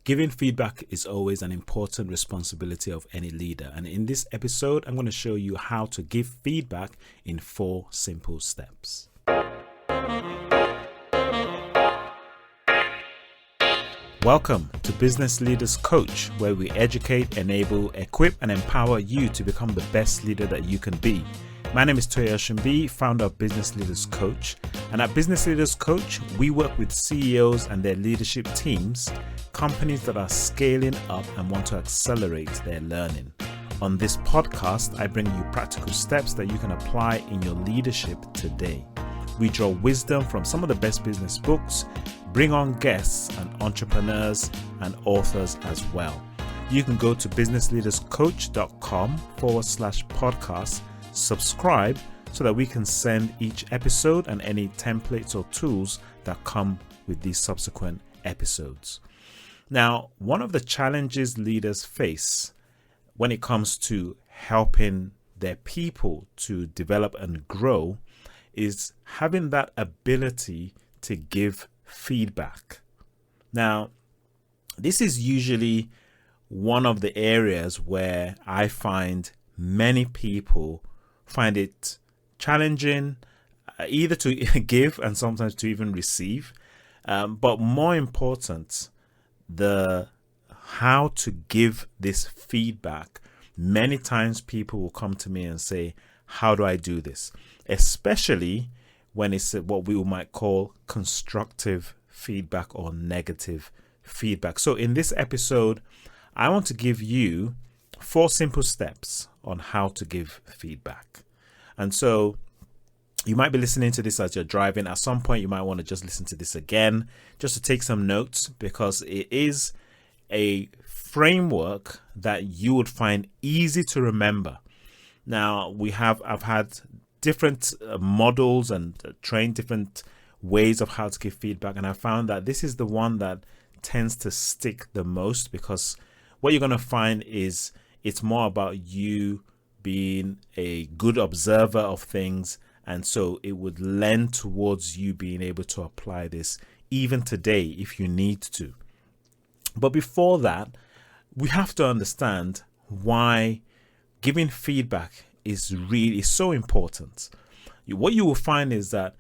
Giving feedback is always an important responsibility of any leader. And in this episode, I'm going to show you how to give feedback in 4 simple steps. Welcome to Business Leaders Coach, where we educate, enable, equip, and empower you to become the best leader that you can be. My name is Toya Shimbi, founder of Business Leaders Coach. And at Business Leaders Coach, we work with CEOs and their leadership teams, companies that are scaling up and want to accelerate their learning. On this podcast, I bring you practical steps that you can apply in your leadership today. We draw wisdom from some of the best business books, bring on guests and entrepreneurs and authors as well. You can go to businessleaderscoach.com/podcast, subscribe so that we can send each episode and any templates or tools that come with these subsequent episodes. Now, one of the challenges leaders face when it comes to helping their people to develop and grow is having that ability to give feedback. Now, this is usually one of the areas where I find many people find it challenging either to give and sometimes to even receive. But more important, how to give this feedback. Many times people will come to me and say, how do I do this? Especially when it's what we might call constructive feedback or negative feedback. So in this episode, I want to give you 4 simple steps on how to give feedback. And so you might be listening to this as you're driving. At some point, you might want to just listen to this again, just to take some notes, because it is a framework that you would find easy to remember. Now, I've had different models and trained different ways of how to give feedback, and I found that this is the one that tends to stick the most, because what you're going to find is it's more about you being a good observer of things, and so it would lend towards you being able to apply this even today if you need to. But before that, we have to understand why giving feedback is really so important. What you will find is that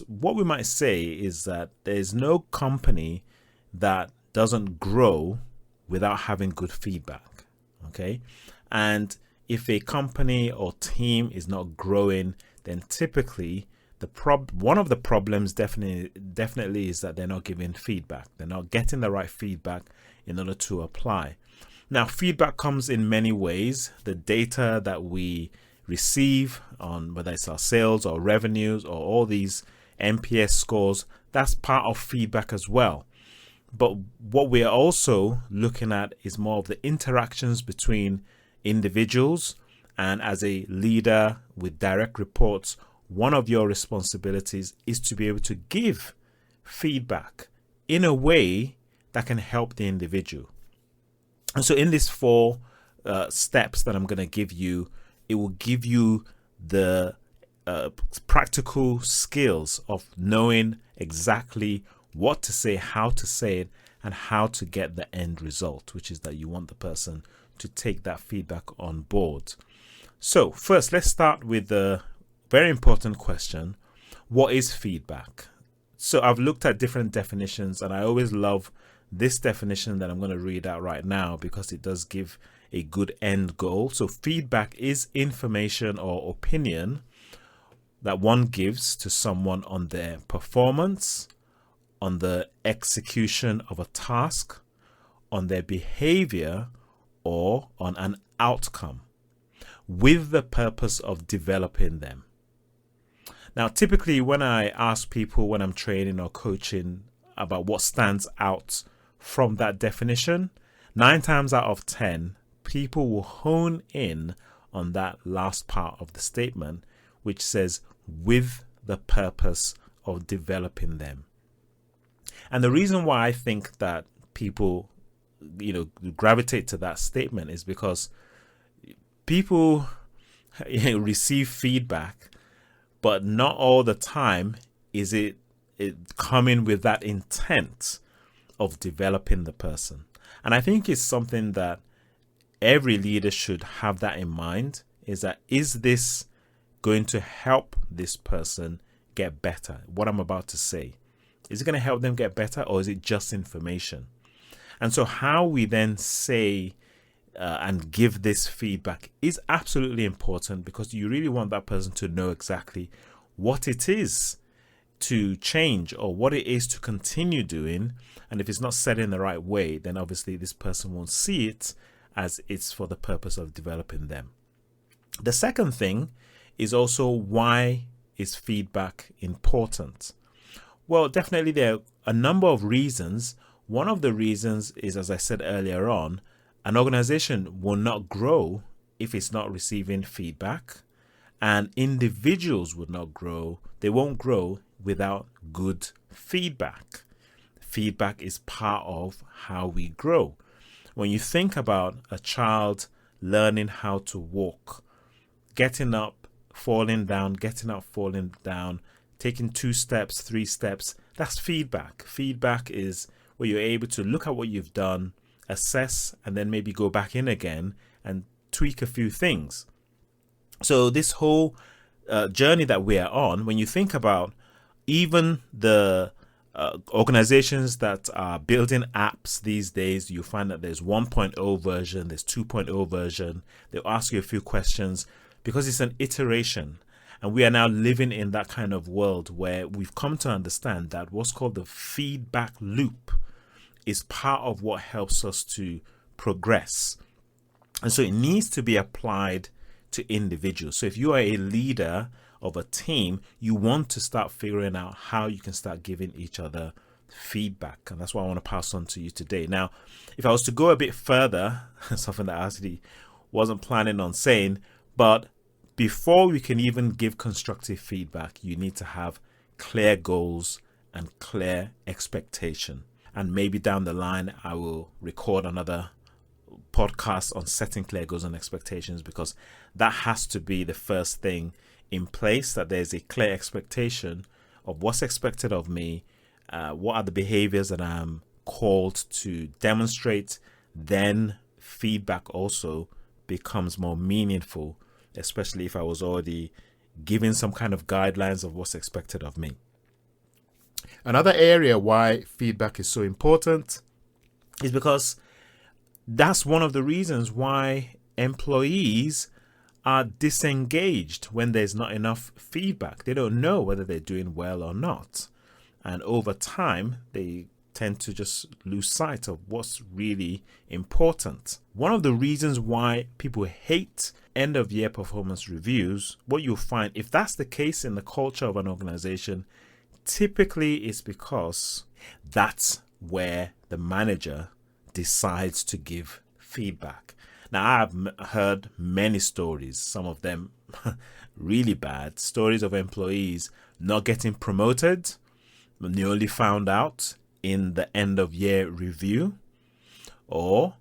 what we might say is that there's no company that doesn't grow without having good feedback. Okay. And if a company or team is not growing, then typically one of the problems definitely is that they're not giving feedback. They're not getting the right feedback in order to apply. Now, feedback comes in many ways. The data that we receive on whether it's our sales or revenues or all these NPS scores, that's part of feedback as well. But what we are also looking at is more of the interactions between individuals, and as a leader with direct reports, one of your responsibilities is to be able to give feedback in a way that can help the individual. And so in these 4 steps that I'm going to give you, it will give you the practical skills of knowing exactly what to say, how to say it, and how to get the end result, which is that you want the person to take that feedback on board. So first, let's start with the very important question. What is feedback? So I've looked at different definitions, and I always love this definition that I'm going to read out right now because it does give a good end goal. So feedback is information or opinion that one gives to someone on their performance, on the execution of a task, on their behavior, or on an outcome, with the purpose of developing them. Now, typically when I ask people when I'm training or coaching about what stands out from that definition, 9 times out of 10, people will hone in on that last part of the statement, which says with the purpose of developing them. And the reason why I think that people gravitate to that statement is because people receive feedback, but not all the time is it coming with that intent of developing the person. And I think it's something that every leader should have that in mind, is that, is this going to help this person get better? What I'm about to say, is it going to help them get better, or is it just information? And so how we then say and give this feedback is absolutely important, because you really want that person to know exactly what it is to change or what it is to continue doing. And if it's not said in the right way, then obviously this person won't see it as it's for the purpose of developing them. The second thing is also, why is feedback important? Well, definitely there are a number of reasons. One of the reasons is, as I said earlier on, an organization will not grow if it's not receiving feedback, and individuals would not grow. They won't grow without good feedback. Feedback is part of how we grow. When you think about a child learning how to walk, getting up, falling down, getting up, falling down, taking 2 steps, 3 steps, that's feedback. Feedback is where you're able to look at what you've done, assess, and then maybe go back in again and tweak a few things. So this whole journey that we are on, when you think about even the organizations that are building apps these days, you find that there's 1.0 version, there's 2.0 version. They'll ask you a few questions because it's an iteration. And we are now living in that kind of world where we've come to understand that what's called the feedback loop is part of what helps us to progress. And so it needs to be applied to individuals. So if you are a leader of a team, you want to start figuring out how you can start giving each other feedback. And that's what I want to pass on to you today. Now, if I was to go a bit further, something that I actually wasn't planning on saying, but before we can even give constructive feedback, you need to have clear goals and clear expectation. And maybe down the line, I will record another podcast on setting clear goals and expectations, because that has to be the first thing in place, that there's a clear expectation of what's expected of me, what are the behaviors that I'm called to demonstrate. Then feedback also becomes more meaningful, especially if I was already given some kind of guidelines of what's expected of me. Another area why feedback is so important is because that's one of the reasons why employees are disengaged when there's not enough feedback. They don't know whether they're doing well or not. And over time, they tend to just lose sight of what's really important. One of the reasons why people hate end of year performance reviews, what you'll find, if that's the case in the culture of an organization, typically it's because that's where the manager decides to give feedback. Now, I've heard many stories, some of them really bad, stories of employees not getting promoted when they only found out in the end of year review, or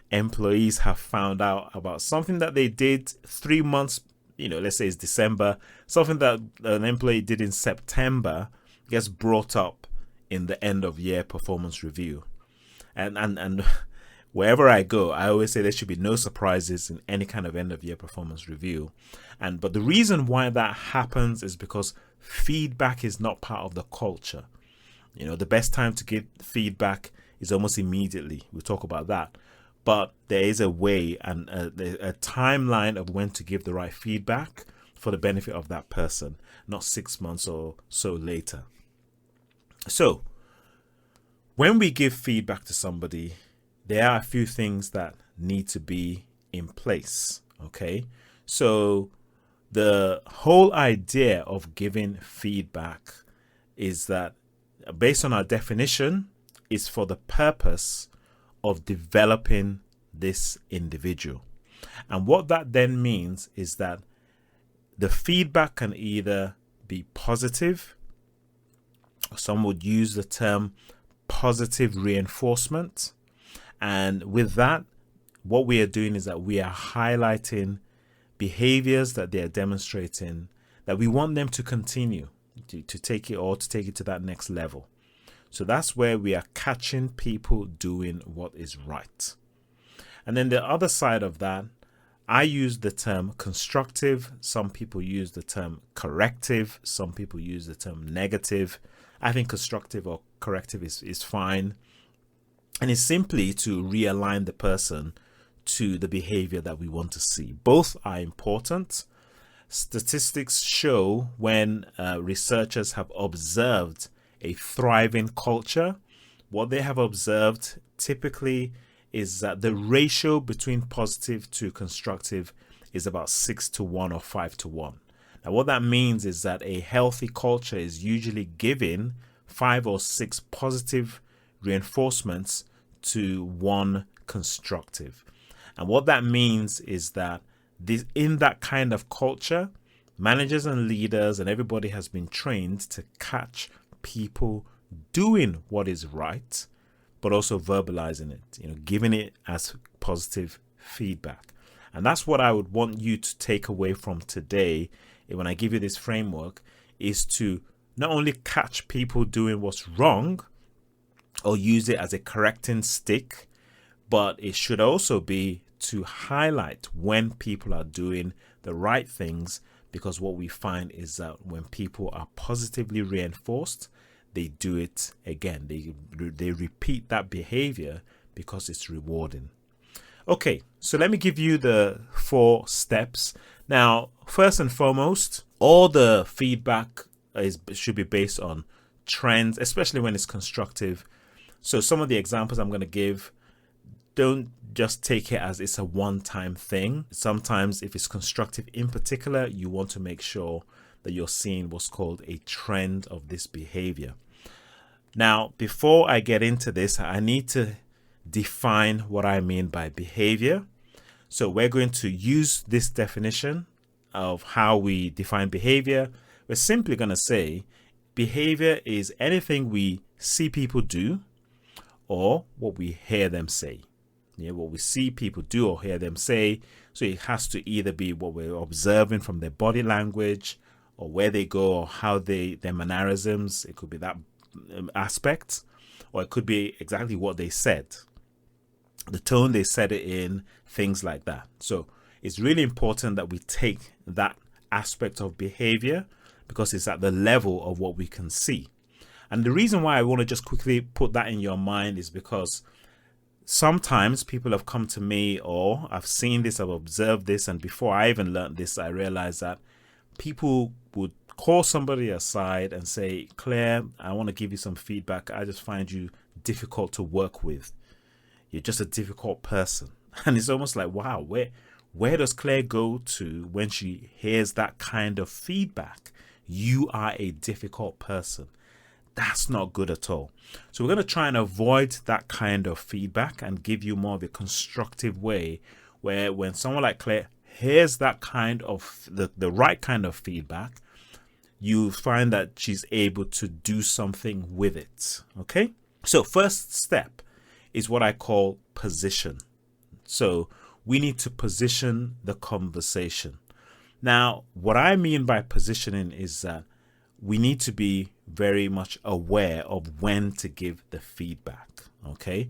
employees have found out about something that they did 3 months, let's say it's December, something that an employee did in September gets brought up in the end of year performance review. And wherever I go, I always say there should be no surprises in any kind of end of year performance review. But the reason why that happens is because feedback is not part of the culture. The best time to give feedback is almost immediately. We'll talk about that. But there is a way and a timeline of when to give the right feedback for the benefit of that person, not 6 months or so later. So when we give feedback to somebody, there are a few things that need to be in place. Okay. So the whole idea of giving feedback is that, based on our definition, is for the purpose of developing this individual. And what that then means is that the feedback can either be positive, or some would use the term positive reinforcement. And with that, what we are doing is that we are highlighting behaviors that they are demonstrating that we want them to continue to take it to that next level. So that's where we are catching people doing what is right. And then the other side of that, I use the term constructive. Some people use the term corrective. Some people use the term negative. I think constructive or corrective is fine. And it's simply to realign the person to the behavior that we want to see. Both are important. Statistics show when researchers have observed a thriving culture, what they have observed typically is that the ratio between positive to constructive is about 6-1 or 5-1. Now, what that means is that a healthy culture is usually giving 5 or 6 positive reinforcements to 1 constructive. And what that means is that in that kind of culture, managers and leaders and everybody has been trained to catch people doing what is right, but also verbalizing it, giving it as positive feedback. And that's what I would want you to take away from today when I give you this framework, is to not only catch people doing what's wrong or use it as a correcting stick, but it should also be to highlight when people are doing the right things, because what we find is that when people are positively reinforced, they do it again. They repeat that behavior because it's rewarding. Okay, so let me give you the 4 steps. Now, first and foremost, all the feedback should be based on trends, especially when it's constructive. So some of the examples I'm going to give, don't just take it as it's a one-time thing. Sometimes if it's constructive in particular, you want to make sure that you're seeing what's called a trend of this behavior. Now, before I get into this, I need to define what I mean by behavior. So we're going to use this definition of how we define behavior. We're simply going to say behavior is anything we see people do or what we hear them say. What we see people do or hear them say. So it has to either be what we're observing from their body language, or where they go, or how their mannerisms. It could be that aspect, or it could be exactly what they said, the tone they said it in, things like that. So it's really important that we take that aspect of behavior because it's at the level of what we can see. And the reason why I want to just quickly put that in your mind is because sometimes people have come to me, or I've seen this, I've observed this, and before I even learned this, I realized that people would call somebody aside and say, Claire, I want to give you some feedback. I just find you difficult to work with. You're just a difficult person. And it's almost like, wow, where does Claire go to when she hears that kind of feedback? You are a difficult person. That's not good at all. So we're going to try and avoid that kind of feedback and give you more of a constructive way, where when someone like Claire hears that kind of the right kind of feedback, you find that she's able to do something with it. Okay. So first step is what I call position. So we need to position the conversation. Now, what I mean by positioning is that we need to be very much aware of when to give the feedback. Okay.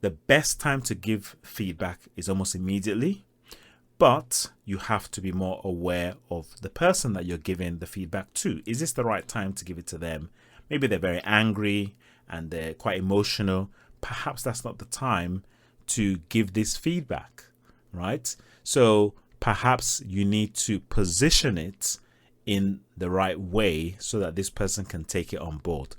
The best time to give feedback is almost immediately, but you have to be more aware of the person that you're giving the feedback to. Is this the right time to give it to them? Maybe they're very angry and they're quite emotional. Perhaps that's not the time to give this feedback, right? So perhaps you need to position it in the right way so that this person can take it on board.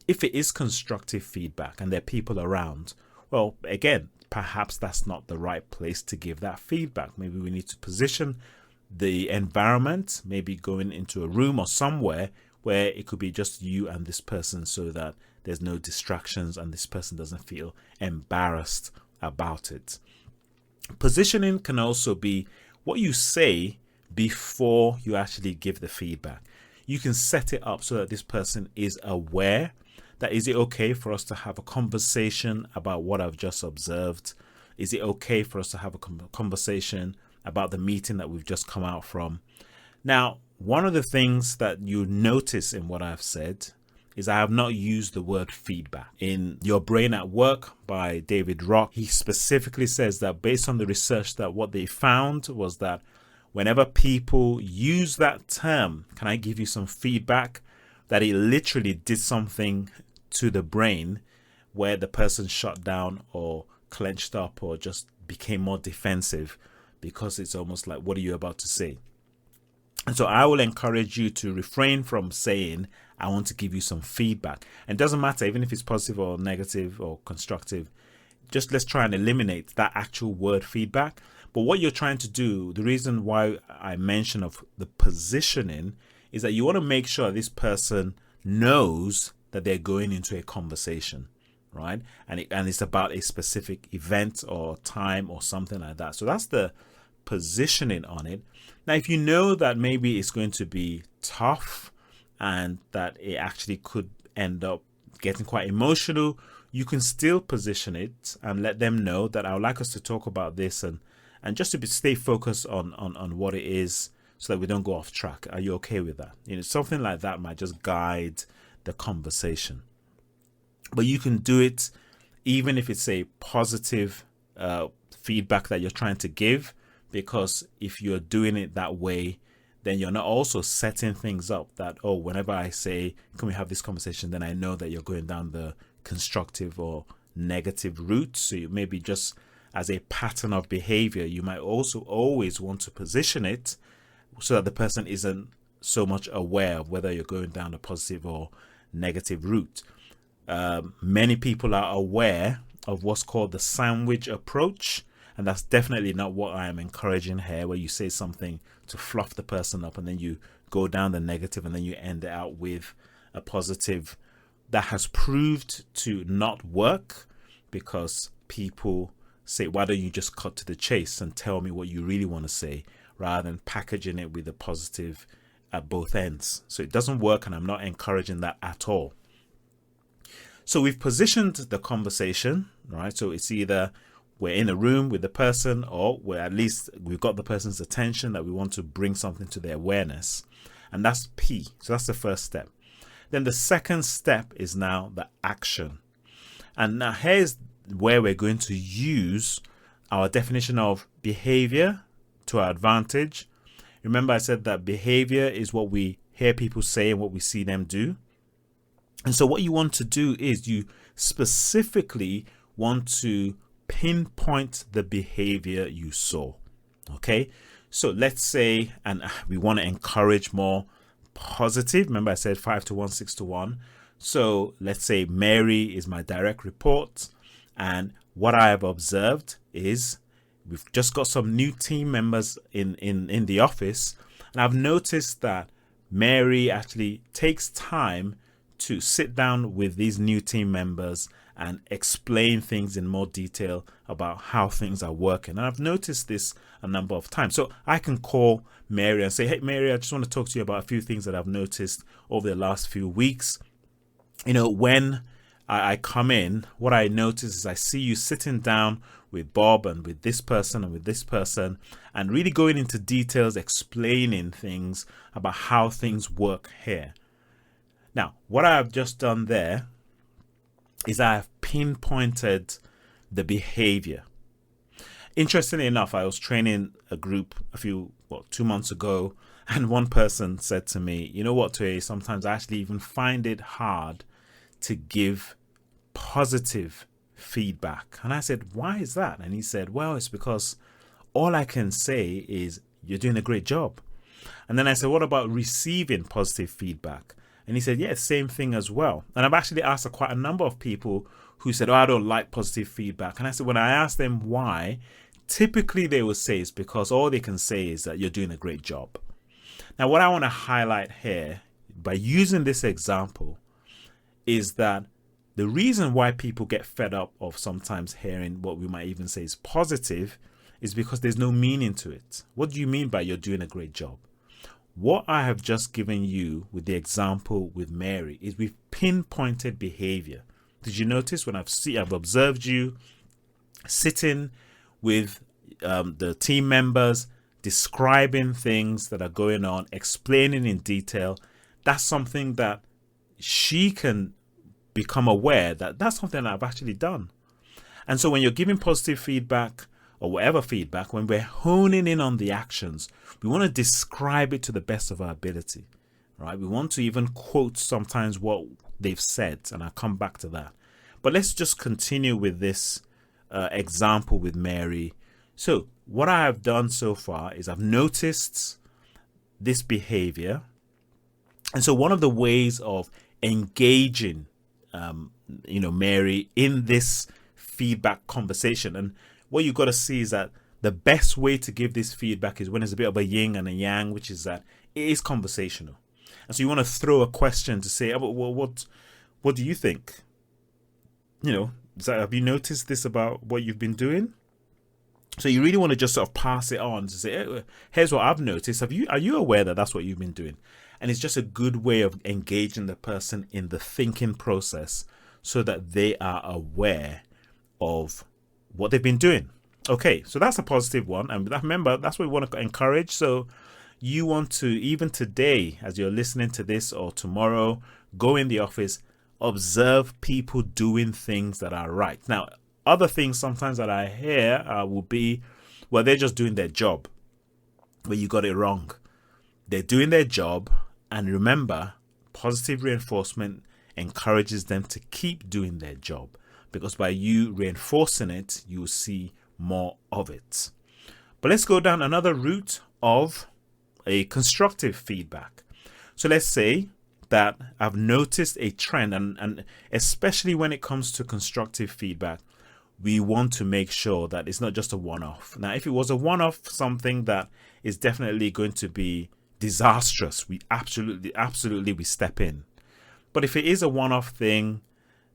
If it is constructive feedback and there are people around, well, again, perhaps that's not the right place to give that feedback. Maybe we need to position the environment, maybe going into a room or somewhere where it could be just you and this person, so that there's no distractions and this person doesn't feel embarrassed about it. Positioning can also be what you say before you actually give the feedback. You can set it up so that this person is aware that, is it okay for us to have a conversation about what I've just observed? Is it okay for us to have a conversation about the meeting that we've just come out from? Now, one of the things that you notice in what I've said is I have not used the word feedback. In Your Brain at Work by David Rock, he specifically says that based on the research, that what they found was that whenever people use that term, can I give you some feedback, that it literally did something to the brain where the person shut down or clenched up or just became more defensive, because it's almost like, what are you about to say? And so I will encourage you to refrain from saying, I want to give you some feedback. And it doesn't matter, even if it's positive or negative or constructive, just let's try and eliminate that actual word feedback. But what you're trying to do, the reason why I mention of the positioning, is that you want to make sure this person knows that they're going into a conversation, right? And it's about a specific event or time or something like that. So that's the positioning on it. Now, if you know that maybe it's going to be tough and that it actually could end up getting quite emotional, you can still position it and let them know that I would like us to talk about this, and just to stay focused on what it is, so that we don't go off track. Are you okay with that? Something like that might just guide the conversation. But you can do it even if it's a positive feedback that you're trying to give, because if you're doing it that way, then you're not also setting things up that, oh, whenever I say, can we have this conversation, then I know that you're going down the constructive or negative route. So you maybe just as a pattern of behavior, you might also always want to position it so that the person isn't so much aware of whether you're going down a positive or negative route. Many people are aware of what's called the sandwich approach, and that's definitely not what I am encouraging here, where you say something to fluff the person up and then you go down the negative and then you end it out with a positive. That has proved to not work, because people say, why don't you just cut to the chase and tell me what you really want to say, rather than packaging it with a positive at both ends. So it doesn't work, and I'm not encouraging that at all. So we've positioned the conversation, right? So it's either we're in a room with the person, or we've got the person's attention, that we want to bring something to their awareness. And that's P. So that's the first step. Then the second step is now the action. And now here's where we're going to use our definition of behavior to our advantage. Remember, I said that behavior is what we hear people say and what we see them do. And so what you want to do is you specifically want to pinpoint the behavior you saw. Okay, so let's say, and we want to encourage more positive. Remember, I said 5 to 1, 6 to 1. So let's say Mary is my direct report, and what I have observed is we've just got some new team members in the office, and I've noticed that Mary actually takes time to sit down with these new team members and explain things in more detail about how things are working. And I've noticed this a number of times. So I can call Mary and say, hey, Mary, I just want to talk to you about a few things that I've noticed over the last few weeks. When I come in, what I notice is I see you sitting down with Bob and with this person and with this person, and really going into details, explaining things about how things work here. Now, what I have just done there is I have pinpointed the behavior. Interestingly enough, I was training a group 2 months ago, and one person said to me, you know what, Toye, sometimes I actually even find it hard to give positive feedback. And I said, why is that? And he said, well, it's because all I can say is you're doing a great job. And then I said, what about receiving positive feedback? And he said, yeah, same thing as well. And I've actually asked quite a number of people who said, oh, I don't like positive feedback. And I said, when I asked them why, typically they will say it's because all they can say is that you're doing a great job. Now, what I want to highlight here by using this example is that the reason why people get fed up of sometimes hearing what we might even say is positive is because there's no meaning to it. What do you mean by you're doing a great job? What I have just given you with the example with Mary is we've pinpointed behavior. Did you notice when I've observed you sitting with the team members, describing things that are going on, explaining in detail? That's something that she can become aware that that's something that I've actually done. And so when you're giving positive feedback or whatever feedback, when we're honing in on the actions, we want to describe it to the best of our ability, right? We want to even quote sometimes what they've said, and I'll come back to that. But let's just continue with this example with Mary. So what I have done so far is I've noticed this behavior. And so one of the ways of engaging, Mary in this feedback conversation, and what you've got to see is that the best way to give this feedback is when it's a bit of a yin and a yang, which is that it is conversational. And so you want to throw a question to say, well, what do you think? Have you noticed this about what you've been doing? So you really want to just sort of pass it on to say, hey, here's what I've noticed. Are you aware that that's what you've been doing? And it's just a good way of engaging the person in the thinking process so that they are aware of what they've been doing. Okay, so that's a positive one. And remember, that's what we want to encourage. So you want to, even today, as you're listening to this, or tomorrow, go in the office, observe people doing things that are right. Now, other things sometimes that I hear will be, well, they're just doing their job. Well, you got it wrong. They're doing their job. And remember, positive reinforcement encourages them to keep doing their job, because by you reinforcing it, you will see more of it. But let's go down another route of a constructive feedback. So let's say that I've noticed a trend, and especially when it comes to constructive feedback, we want to make sure that it's not just a one-off. Now, if it was a one-off, something that is definitely going to be disastrous, we absolutely we step in. But if it is a one-off thing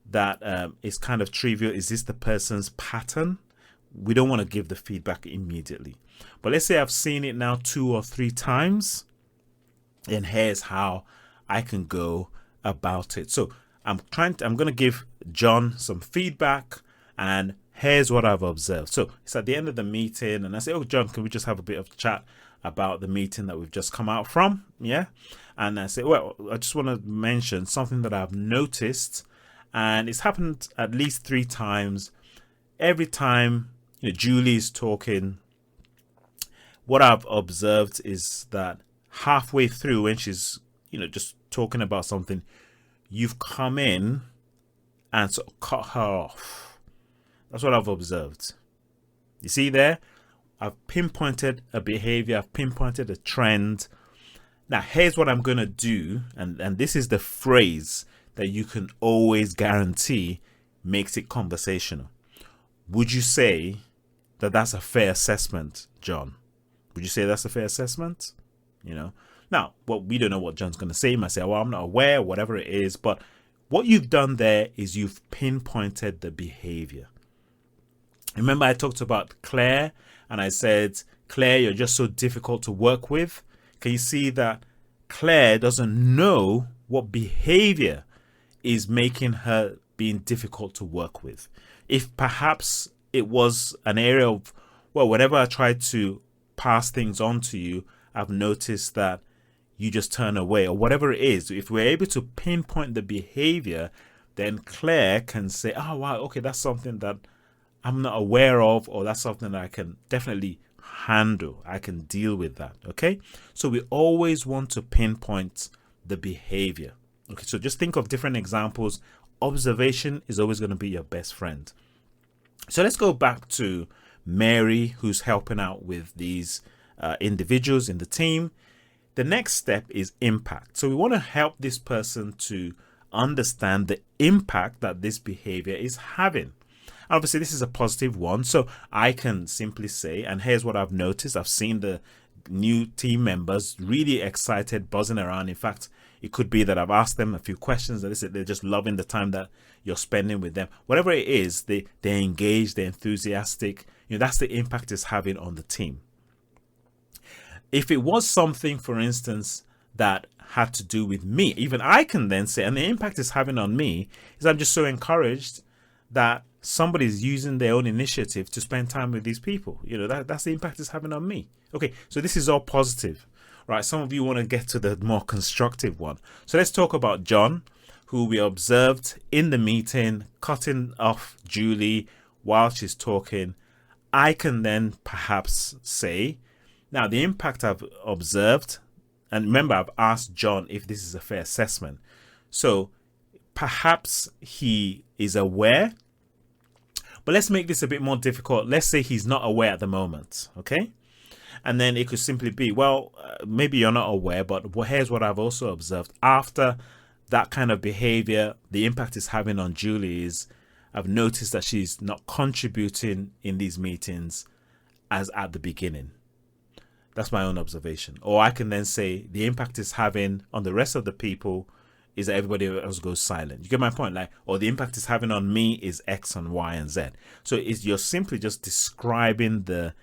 that is kind of trivial, is this the person's pattern? We don't want to give the feedback immediately. But let's say I've seen it now 2 or 3 times, and here's how I can go about it. So I'm going to give John some feedback, and here's what I've observed. So it's at the end of the meeting, and I say, oh, John, can we just have a bit of chat about the meeting that we've just come out from? Yeah. And I say, well, I just want to mention something that I've noticed, and it's happened at least 3 times. Every time Julie's talking, what I've observed is that halfway through, when she's just talking about something, you've come in and sort of cut her off. That's what I've observed. You see there? I've pinpointed a behavior. I've pinpointed a trend. Now, here's what I'm going to do. And this is the phrase that you can always guarantee makes it conversational. Would you say that that's a fair assessment, John? Would you say that's a fair assessment? Now, well, we don't know what John's going to say. He might say, well, I'm not aware, whatever it is. But what you've done there is you've pinpointed the behavior. Remember, I talked about Claire, and I said, Claire, you're just so difficult to work with. Can you see that Claire doesn't know what behavior is making her being difficult to work with? If perhaps it was an area of, well, whenever I try to pass things on to you, I've noticed that you just turn away, or whatever it is. If we're able to pinpoint the behavior, then Claire can say, oh, wow, okay, that's something that I'm not aware of, or that's something that I can definitely handle. I can deal with that. Okay. So we always want to pinpoint the behavior. Okay. So just think of different examples. Observation is always going to be your best friend. So let's go back to Mary, who's helping out with these individuals in the team. The next step is impact. So we want to help this person to understand the impact that this behavior is having. Obviously, this is a positive one. So I can simply say, and here's what I've noticed. I've seen the new team members really excited, buzzing around. In fact, it could be that I've asked them a few questions that they're just loving the time that you're spending with them. Whatever it is, they're engaged, they're enthusiastic. That's the impact it's having on the team. If it was something, for instance, that had to do with me, even I can then say, and the impact it's having on me is I'm just so encouraged that somebody's using their own initiative to spend time with these people. That's the impact it's having on me. Okay, so this is all positive, right? Some of you want to get to the more constructive one. So let's talk about John. who we observed in the meeting cutting off Julie while she's talking, I can then perhaps say, now the impact I've observed, and remember I've asked John if this is a fair assessment. So perhaps he is aware, but let's make this a bit more difficult. Let's say he's not aware at the moment, okay? And then it could simply be, well, maybe you're not aware, but here's what I've also observed. After that kind of behavior, the impact it's having on Julie is I've noticed that she's not contributing in these meetings as at the beginning. That's my own observation. Or I can then say the impact it's having on the rest of the people is that everybody else goes silent. You get my point? Like, or the impact it's having on me is X and Y and Z. So you're simply just describing the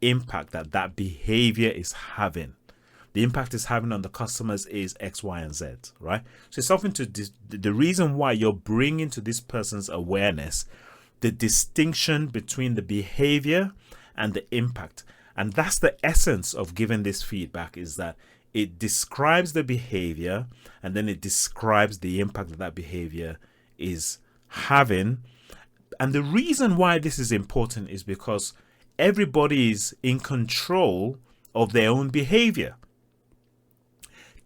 impact that behavior is having. The impact it's having on the customers is X, Y, and Z, right? So it's something to the reason why you're bringing to this person's awareness the distinction between the behavior and the impact. And that's the essence of giving this feedback, is that it describes the behavior and then it describes the impact that behavior is having. And the reason why this is important is because everybody is in control of their own behavior.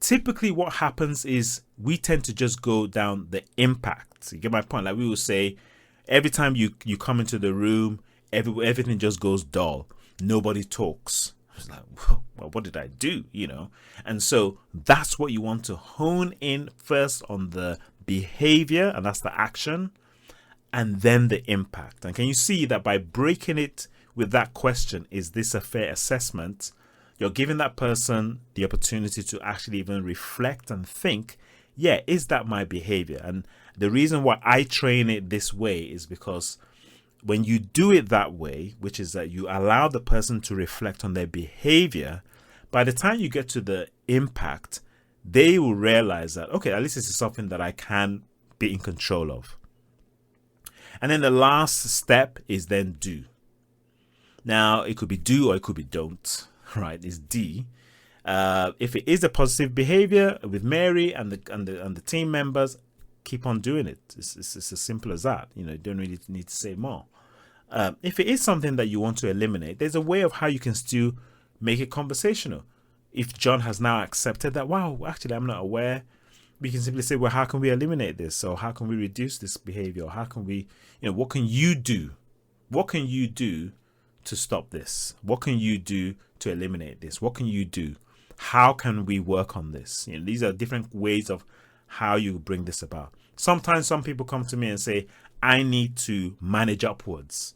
Typically what happens is we tend to just go down the impact. You get my point? Like we will say, every time you come into the room, everything just goes dull. Nobody talks. It's like, well, what did I do? And so that's what you want to hone in first on, the behavior, and that's the action, and then the impact. And can you see that by breaking it with that question, is this a fair assessment? You're giving that person the opportunity to actually even reflect and think, yeah, is that my behavior? And the reason why I train it this way is because when you do it that way, which is that you allow the person to reflect on their behavior, by the time you get to the impact, they will realize that, okay, at least this is something that I can be in control of. And then the last step is then do. Now, it could be do or it could be don't, right? It's D. If it is a positive behavior with Mary and the team members, keep on doing it. It's as simple as that. You don't really need to say more. If it is something that you want to eliminate, there's a way of how you can still make it conversational. If John has now accepted that, wow, actually, I'm not aware, we can simply say, well, how can we eliminate this? Or how can we reduce this behavior? Or how can we, what can you do? What can you do to stop this? What can you do to eliminate this? What can you do? How can we work on this? These are different ways of how you bring this about. Sometimes some people come to me and say, I need to manage upwards.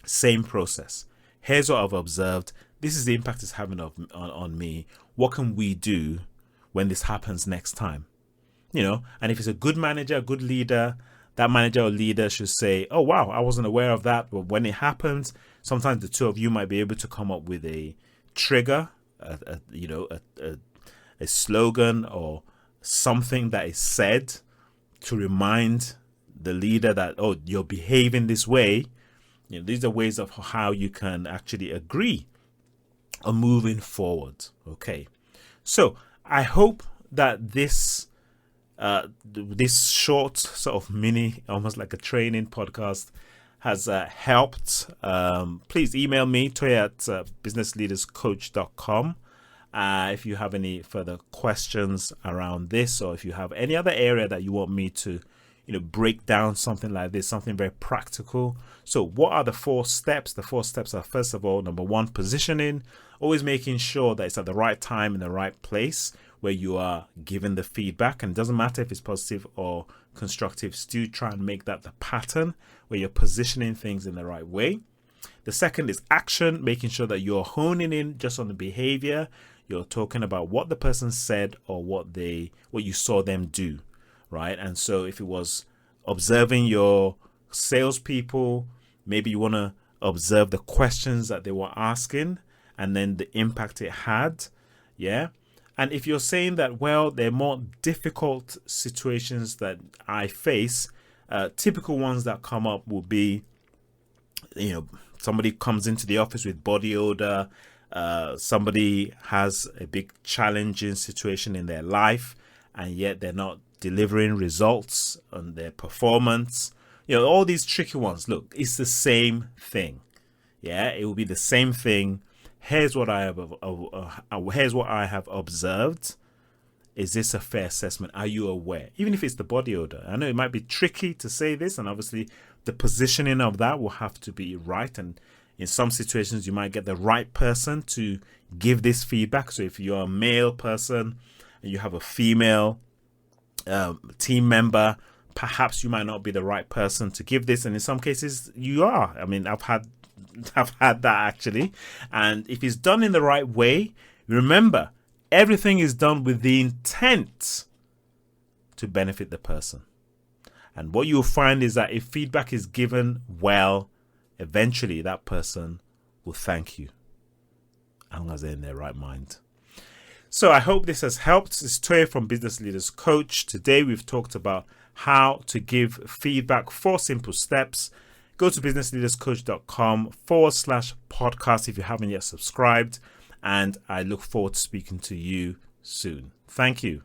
Same process. Here's what I've observed. This is the impact it's having on me. What can we do when this happens next time? And if it's a good manager, a good leader, that manager or leader should say, oh, wow, I wasn't aware of that. But when it happens, sometimes the two of you might be able to come up with a trigger, a slogan or something that is said to remind the leader that, oh, you're behaving this way. These are ways of how you can actually agree on moving forward. Okay. So I hope that this short sort of mini, almost like a training podcast, has helped. Please email me, toya@businessleaderscoach.com. If you have any further questions around this, or if you have any other area that you want me to break down something like this, something very practical. So what are the 4 steps? The 4 steps are, first of all, number 1, positioning, always making sure that it's at the right time in the right place where you are giving the feedback. And it doesn't matter if it's positive or constructive, still try and make that the pattern where you're positioning things in the right way. The second is action, making sure that you're honing in just on the behavior. You're talking about what the person said or what you saw them do. Right. And so if it was observing your salespeople, maybe you want to observe the questions that they were asking and then the impact it had. Yeah. And if you're saying that, well, there are more difficult situations that I face, typical ones that come up will be, somebody comes into the office with body odor. Somebody has a big challenging situation in their life, and yet they're not delivering results on their performance. All these tricky ones. Look, it's the same thing. Yeah, it will be the same thing. Here's what I have observed. Is this a fair assessment? Are you aware? Even if it's the body odor. I know it might be tricky to say this, and obviously the positioning of that will have to be right. And in some situations, you might get the right person to give this feedback. So if you're a male person and you have a female team member, perhaps you might not be the right person to give this. And in some cases, you are. I mean, I've had that actually. And if it's done in the right way, remember, everything is done with the intent to benefit the person. And what you'll find is that if feedback is given well, eventually that person will thank you, as long as they're in their right mind. So I hope this has helped. This is Toye from Business Leaders Coach. Today we've talked about how to give feedback, 4 simple steps. Go to businessleaderscoach.com/podcast if you haven't yet subscribed. And I look forward to speaking to you soon. Thank you.